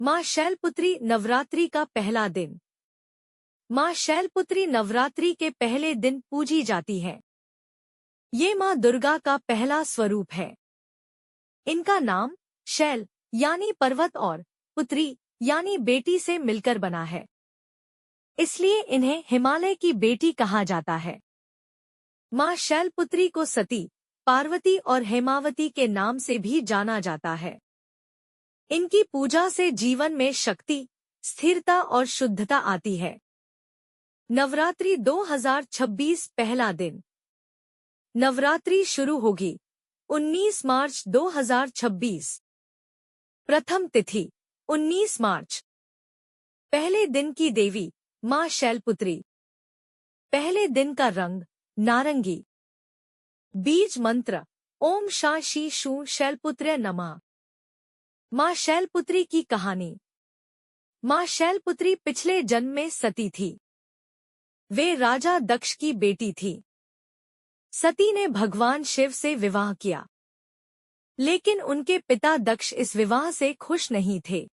माँ शैलपुत्री नवरात्रि का पहला दिन। माँ शैलपुत्री नवरात्रि के पहले दिन पूजी जाती है। ये माँ दुर्गा का पहला स्वरूप है। इनका नाम शैल यानी पर्वत और पुत्री यानी बेटी से मिलकर बना है, इसलिए इन्हें हिमालय की बेटी कहा जाता है। माँ शैलपुत्री को सती, पार्वती और हेमावती के नाम से भी जाना जाता है। इनकी पूजा से जीवन में शक्ति, स्थिरता और शुद्धता आती है। नवरात्रि 2026 पहला दिन। नवरात्रि शुरू होगी 19 मार्च 2026। प्रथम तिथि 19 मार्च। पहले दिन की देवी माँ शैलपुत्री। पहले दिन का रंग नारंगी। बीज मंत्र ओम शा शी शू शैलपुत्र्य नमः। माँ शैलपुत्री की कहानी। माँ शैलपुत्री पिछले जन्म में सती थी। वे राजा दक्ष की बेटी थी। सती ने भगवान शिव से विवाह किया, लेकिन उनके पिता दक्ष इस विवाह से खुश नहीं थे।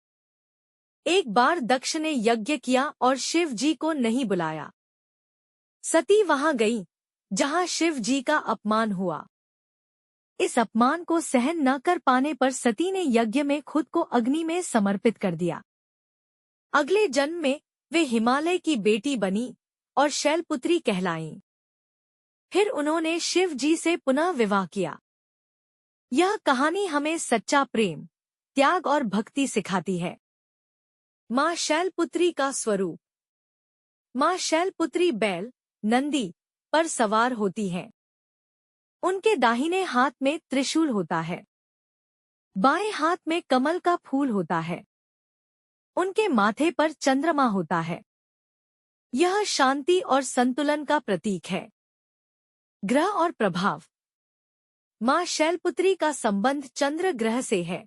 एक बार दक्ष ने यज्ञ किया और शिव जी को नहीं बुलाया। सती वहां गई जहां शिव जी का अपमान हुआ। इस अपमान को सहन न कर पाने पर सती ने यज्ञ में खुद को अग्नि में समर्पित कर दिया। अगले जन्म में वे हिमालय की बेटी बनी और शैलपुत्री कहलाईं। फिर उन्होंने शिव जी से पुनः विवाह किया। यह कहानी हमें सच्चा प्रेम, त्याग और भक्ति सिखाती है। माँ शैलपुत्री का स्वरूप। माँ शैलपुत्री बैल, नंदी पर सवार होती है। उनके दाहिने हाथ में त्रिशूल होता है। बाएं हाथ में कमल का फूल होता है। उनके माथे पर चंद्रमा होता है। यह शांति और संतुलन का प्रतीक है। ग्रह और प्रभाव। माँ शैलपुत्री का संबंध चंद्र ग्रह से है।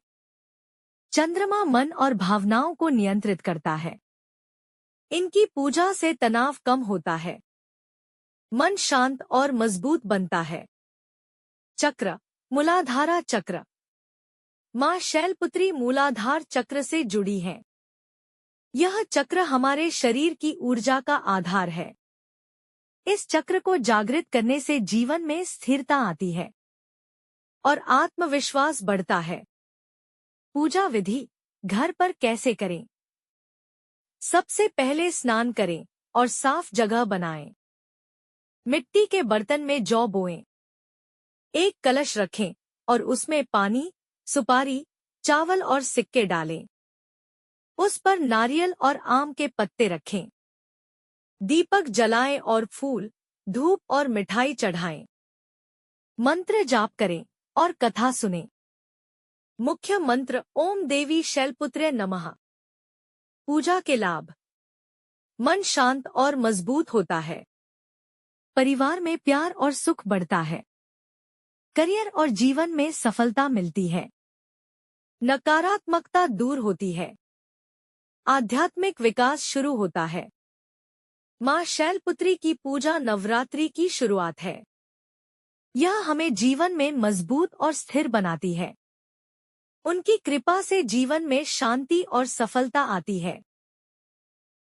चंद्रमा मन और भावनाओं को नियंत्रित करता है। इनकी पूजा से तनाव कम होता है। मन शांत और मजबूत बनता है। चक्र मूलाधारा चक्र। माँ शैलपुत्री मूलाधार चक्र से जुड़ी है। यह चक्र हमारे शरीर की ऊर्जा का आधार है। इस चक्र को जागृत करने से जीवन में स्थिरता आती है और आत्मविश्वास बढ़ता है। पूजा विधि घर पर कैसे करें? सबसे पहले स्नान करें और साफ जगह बनाएं। मिट्टी के बर्तन में जौ बोएं। एक कलश रखें और उसमें पानी, सुपारी, चावल और सिक्के डालें। उस पर नारियल और आम के पत्ते रखें। दीपक जलाएं और फूल, धूप और मिठाई चढ़ाएं। मंत्र जाप करें और कथा सुनें। मुख्य मंत्र ओम देवी शैलपुत्र्य नमः। पूजा के लाभ। मन शांत और मजबूत होता है। परिवार में प्यार और सुख बढ़ता है। करियर और जीवन में सफलता मिलती है। नकारात्मकता दूर होती है। आध्यात्मिक विकास शुरू होता है। माँ शैलपुत्री की पूजा नवरात्रि की शुरुआत है। यह हमें जीवन में मजबूत और स्थिर बनाती है। उनकी कृपा से जीवन में शांति और सफलता आती है।